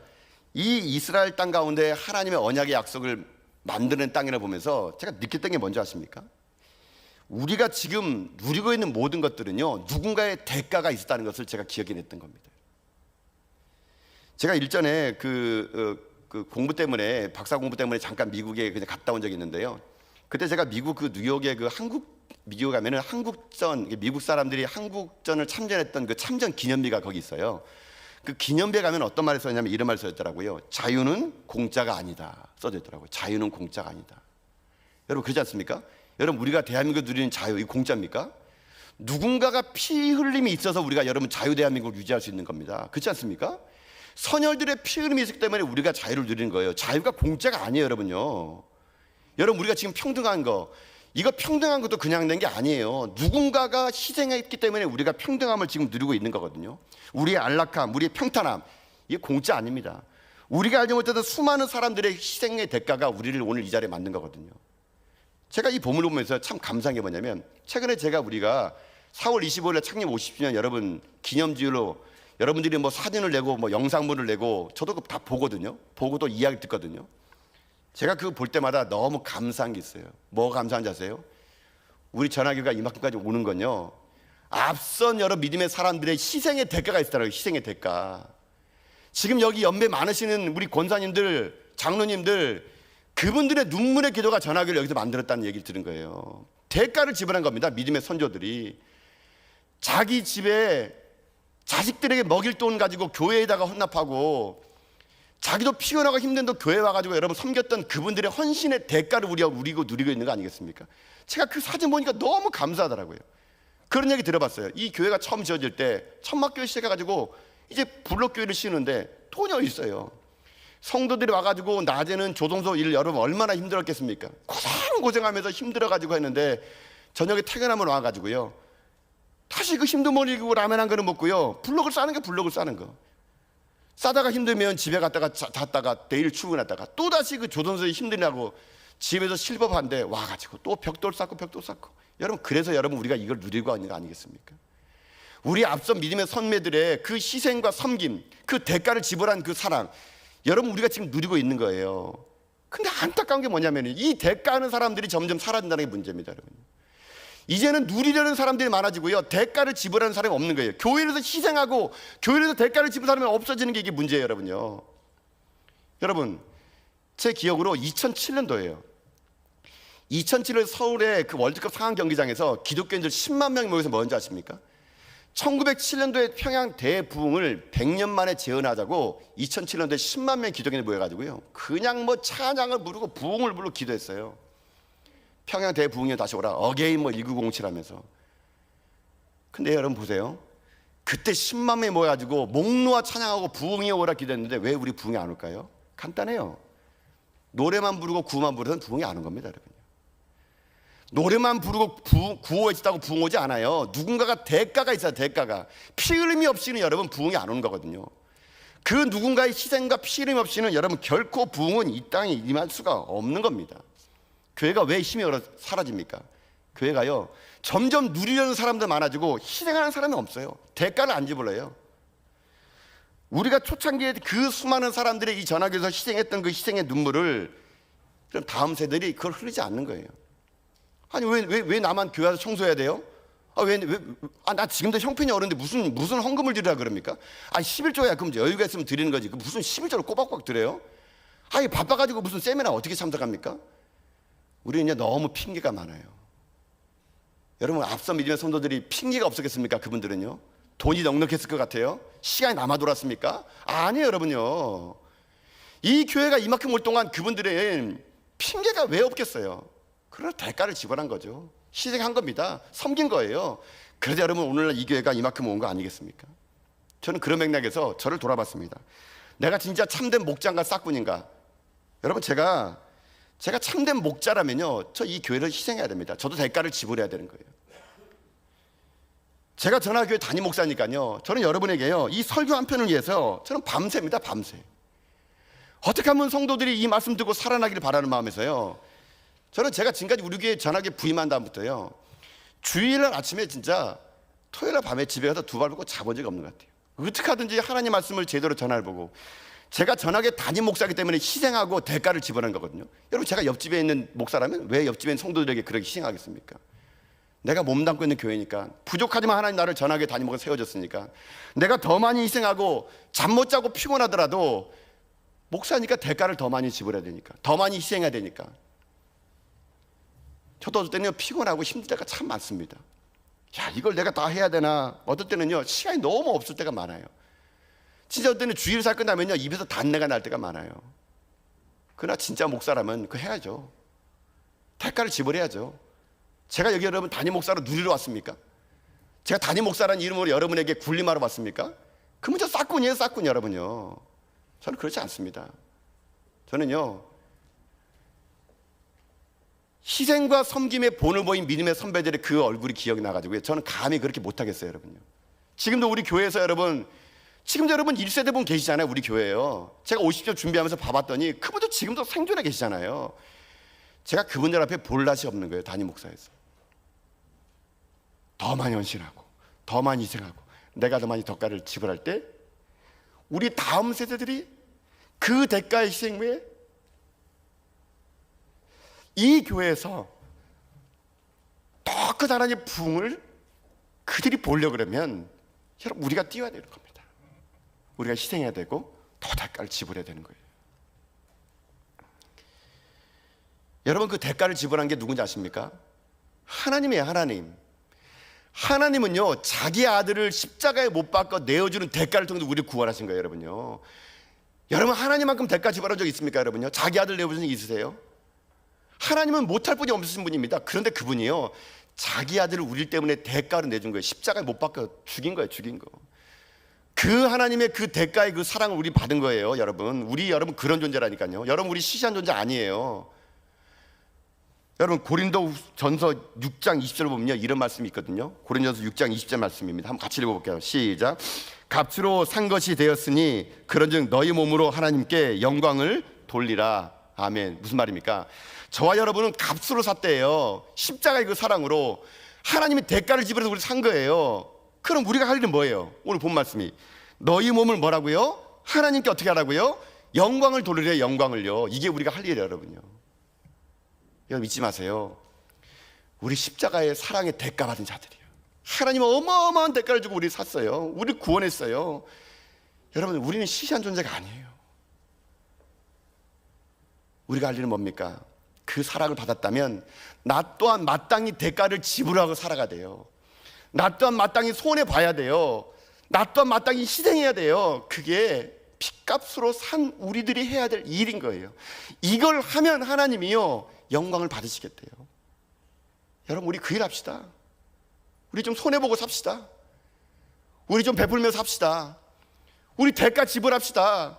이 이스라엘 땅 가운데 하나님의 언약의 약속을 만드는 땅이라 보면서 제가 느꼈던 게 뭔지 아십니까? 우리가 지금 누리고 있는 모든 것들은요 누군가의 대가가 있었다는 것을 제가 기억해 냈던 겁니다. 제가 일전에 그 공부 때문에 박사 공부 때문에 잠깐 미국에 그냥 갔다 온 적이 있는데요. 그때 제가 미국 그 뉴욕에 미국 가면은 한국전 미국 사람들이 한국전을 참전했던 그 참전 기념비가 거기 있어요. 그 기념비에 가면 어떤 말을 써있냐면 이런 말을 써있더라고요. 자유는 공짜가 아니다 써져 있더라고요. 자유는 공짜가 아니다. 여러분 그렇지 않습니까? 여러분 우리가 대한민국 누리는 자유, 이 공짜입니까? 누군가가 피 흘림이 있어서 우리가 여러분 자유 대한민국을 유지할 수 있는 겁니다. 그렇지 않습니까? 선열들의 피 흘림이 있기 때문에 우리가 자유를 누리는 거예요. 자유가 공짜가 아니에요, 여러분요. 여러분 우리가 지금 평등한 거, 이거 평등한 것도 그냥 된 게 아니에요. 누군가가 희생했기 때문에 우리가 평등함을 지금 누리고 있는 거거든요. 우리의 안락함, 우리의 평탄함, 이게 공짜 아닙니다. 우리가 알지 못했던 수많은 사람들의 희생의 대가가 우리를 오늘 이 자리에 만든 거거든요. 제가 이 본문을 보면서 참 감사한 게 뭐냐면, 최근에 우리가 4월 25일에 창립 50주년 여러분 기념주일로 여러분들이 뭐 사진을 내고 뭐 영상물을 내고 저도 그거 다 보거든요. 보고 또 이야기 듣거든요. 제가 그거 볼 때마다 너무 감사한 게 있어요. 뭐가 감사한지 아세요? 우리 전화교회가 이만큼까지 오는 건요, 앞선 여러 믿음의 사람들의 희생의 대가가 있더라고요. 희생의 대가. 지금 여기 연배 많으시는 우리 권사님들, 장로님들, 그분들의 눈물의 기도가 전화교회를 여기서 만들었다는 얘기를 들은 거예요. 대가를 지불한 겁니다. 믿음의 선조들이 자기 집에 자식들에게 먹일 돈 가지고 교회에다가 헌납하고, 자기도 피곤하고 힘든데 교회 와가지고 여러분 섬겼던 그분들의 헌신의 대가를 우리가 누리고 있는 거 아니겠습니까? 제가 그 사진 보니까 너무 감사하더라고요. 그런 얘기 들어봤어요. 이 교회가 처음 지어질 때 천막교회 시작해가지고 이제 블록교회를 씌우는데 돈이 어디 있어요? 성도들이 와가지고 낮에는 조동소 일 여러분 얼마나 힘들었겠습니까? 고생하면서 힘들어가지고 했는데 저녁에 퇴근하면 와가지고요, 다시 그 힘든 걸 이기고 라면 한 그릇 먹고요, 블록을 싸는 게 블록을 싸는 거. 싸다가 힘들면 집에 갔다가 잤다가 내일 출근했다가 또다시 그 조선소에 힘드냐고 집에서 실법한데 와가지고 또 벽돌 쌓고 여러분, 그래서 여러분 우리가 이걸 누리고 있는 거 아니겠습니까? 우리 앞선 믿음의 선배들의 그 희생과 섬김, 그 대가를 지불한 그 사랑, 여러분 우리가 지금 누리고 있는 거예요. 근데 안타까운 게 뭐냐면 이 대가하는 사람들이 점점 사라진다는 게 문제입니다. 여러분, 이제는 누리려는 사람들이 많아지고요, 대가를 지불하는 사람이 없는 거예요. 교회에서 희생하고 교회에서 대가를 지불하는 사람이 없어지는 게 이게 문제예요. 여러분요. 여러분, 제 기억으로 2007년도예요 2007년 서울의 그 월드컵 상암 경기장에서 기독교인들 10만 명이 모여서 뭔지 아십니까? 1907년도에 평양 대부흥을 100년 만에 재현하자고 2007년도에 10만 명의 기독인이 모여가지고요, 그냥 뭐 찬양을 부르고 부흥을 부르고 기도했어요. 평양 대부흥에 다시 오라, 어게인 뭐 1907 하면서. 근데 여러분 보세요, 그때 10만 명이 모여가지고 목 놓아 찬양하고 부흥이 오라 기도했는데 왜 우리 부흥이 안 올까요? 간단해요. 노래만 부르고 구호만 부르면 부흥이 안 온 겁니다. 여러분, 노래만 부르고 구호 외치다고 부흥 오지 않아요. 누군가가 대가가 있어요. 대가가. 피 흘림이 없이는 여러분 부흥이 안 오는 거거든요. 그 누군가의 희생과 피 흘림 없이는 여러분 결코 부흥은 이 땅에 임할 수가 없는 겁니다. 교회가 왜 힘이 사라집니까? 교회가요, 점점 누리려는 사람들 많아지고 희생하는 사람이 없어요. 대가를 안 지불어요. 우리가 초창기에 그 수많은 사람들이 이 전화교에서 희생했던 그 희생의 눈물을 다음 세대들이 그걸 흘리지 않는 거예요. 아니 왜 나만 교회 와서 청소해야 돼요? 나 지금도 형편이 어려운데 무슨 헌금을 드리라 그럽니까? 11조야 그럼 여유가 있으면 드리는 거지. 무슨 11조를 꼬박꼬박 드려요? 아니 바빠가지고 무슨 세미나 어떻게 참석합니까? 우리는 너무 핑계가 많아요. 여러분, 앞서 믿음의 성도들이 핑계가 없었겠습니까? 그분들은요, 돈이 넉넉했을 것 같아요? 시간이 남아 돌았습니까? 아니에요. 여러분요, 이 교회가 이만큼 올 동안 그분들은 핑계가 왜 없겠어요? 그러나 대가를 지불한 거죠. 희생한 겁니다. 섬긴 거예요. 그래서 여러분 오늘날 이 교회가 이만큼 온 거 아니겠습니까? 저는 그런 맥락에서 저를 돌아봤습니다. 내가 진짜 참된 목자인가 싹군인가? 여러분, 제가 참된 목자라면요, 저 이 교회를 희생해야 됩니다. 저도 대가를 지불해야 되는 거예요. 제가 전화교회 담임 목사니까요, 저는 여러분에게요, 이 설교 한 편을 위해서 저는 밤새입니다. 밤새. 어떻게 하면 성도들이 이 말씀 듣고 살아나기를 바라는 마음에서요, 저는 제가 지금까지 우리 교회 전화교회 부임한 다음부터요, 주일날 아침에 진짜 토요일날 밤에 집에 가서 두 발 뻗고 자본 적이 없는 것 같아요. 어떻게 하든지 하나님 말씀을 제대로 전화를 보고, 제가 전화교회 담임 목사이기 때문에 희생하고 대가를 지불하는 거거든요. 여러분, 제가 옆집에 있는 목사라면 왜 옆집에 있는 성도들에게 그렇게 희생하겠습니까? 내가 몸담고 있는 교회니까, 부족하지만 하나님 나를 전화교회 담임 목사 세워줬으니까, 내가 더 많이 희생하고 잠 못 자고 피곤하더라도 목사니까 대가를 더 많이 지불해야 되니까, 더 많이 희생해야 되니까. 저도 어떨 때는 피곤하고 힘들 때가 참 많습니다. 야, 이걸 내가 다 해야 되나? 어떨 때는요, 시간이 너무 없을 때가 많아요. 진짜 어떨 때는 주일사 끝나면요, 입에서 단내가 날 때가 많아요. 그러나 진짜 목사라면 그거 해야죠. 대가를 지불해야죠. 제가 여기 여러분 담임 목사로 누리러 왔습니까? 제가 담임 목사라는 이름으로 여러분에게 군림하러 왔습니까? 그 문제 싹군이에요, 싹군 여러분요. 저는 그렇지 않습니다. 저는요, 희생과 섬김의 본을 보인 믿음의 선배들의 그 얼굴이 기억이 나가지고요, 저는 감히 그렇게 못하겠어요, 여러분요. 지금도 우리 교회에서 지금도 여러분 1세대 분 계시잖아요, 우리 교회에요. 제가 50점 준비하면서 봐봤더니 그분도 지금도 생존해 계시잖아요. 제가 그분들 앞에 볼 낯이 없는 거예요, 담임 목사에서. 더 많이 헌신하고 더 많이 희생하고 내가 더 많이 덕가를 지불할 때 우리 다음 세대들이 그 대가의 희생 후에 이 교회에서 더 큰 하나님의 부흥을 그들이 보려고 그러면 여러분 우리가 뛰어야 되는 겁니다. 우리가 희생해야 되고 더 대가를 지불해야 되는 거예요. 여러분 그 대가를 지불한 게 누군지 아십니까? 하나님이에요. 하나님은요 자기 아들을 십자가에 못 박아 내어주는 대가를 통해서 우리를 구원하신 거예요. 여러분요, 여러분 하나님만큼 대가 지불한 적 있습니까? 여러분요, 자기 아들 내어주신 적 있으세요? 하나님은 못할 분이 없으신 분입니다. 그런데 그분이요 자기 아들을 우리 때문에 대가로 내준 거예요. 십자가에 못 박아 죽인 거예요. 죽인 거. 그 하나님의 그 대가의 그 사랑을 우리 받은 거예요. 여러분 여러분 그런 존재라니까요. 여러분 우리 시시한 존재 아니에요. 여러분 고린도전서 6장 20절 보면요 이런 말씀이 있거든요. 고린도전서 6장 20절 말씀입니다. 한번 같이 읽어볼게요. 시작. 값으로 산 것이 되었으니 그런즉 너희 몸으로 하나님께 영광을 돌리라. 아멘. 무슨 말입니까? 저와 여러분은 값으로 샀대요. 십자가의 그 사랑으로 하나님이 대가를 지불해서 우리를 산 거예요. 그럼 우리가 할 일은 뭐예요? 오늘 본 말씀이 너희 몸을 뭐라고요? 하나님께 어떻게 하라고요? 영광을 돌리래. 영광을요. 이게 우리가 할 일이에요. 여러분요, 여러분 잊지 마세요. 우리 십자가의 사랑의 대가 받은 자들이에요. 하나님은 어마어마한 대가를 주고 우리를 샀어요. 우리를 구원했어요. 여러분 우리는 시시한 존재가 아니에요. 우리가 할 일은 뭡니까? 그 사랑을 받았다면 나 또한 마땅히 대가를 지불하고 살아가야 돼요. 나 또한 마땅히 손해봐야 돼요. 나 또한 마땅히 희생해야 돼요. 그게 핏값으로 산 우리들이 해야 될 일인 거예요. 이걸 하면 하나님이요 영광을 받으시겠대요. 여러분 우리 그 일 합시다. 우리 좀 손해보고 삽시다. 우리 좀 베풀며 삽시다. 우리 대가 지불합시다.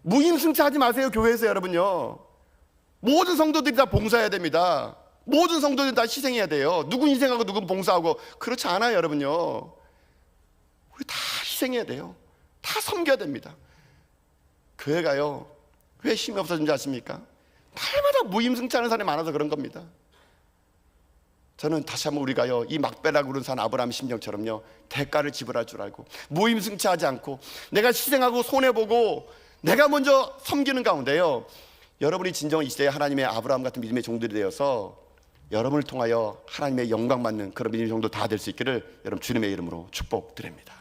무임승차하지 마세요. 교회에서 여러분요, 모든 성도들이 다 봉사해야 됩니다. 모든 성도들이 다 희생해야 돼요. 누군 희생하고 누군 봉사하고 그렇지 않아요. 여러분요, 우리 다 희생해야 돼요. 다 섬겨야 됩니다. 교회가요 왜 힘이 없어진지 아십니까? 날마다 무임승차하는 사람이 많아서 그런 겁니다. 저는 다시 한번 우리가요 이 막베라고 그런 산 아브라함 심정처럼요 대가를 지불할 줄 알고 무임승차하지 않고 내가 희생하고 손해보고 내가 먼저 섬기는 가운데요 여러분이 진정한 이 시대에 하나님의 아브라함 같은 믿음의 종들이 되어서 여러분을 통하여 하나님의 영광 받는 그런 믿음의 종도 다 될 수 있기를 여러분 주님의 이름으로 축복드립니다.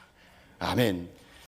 아멘.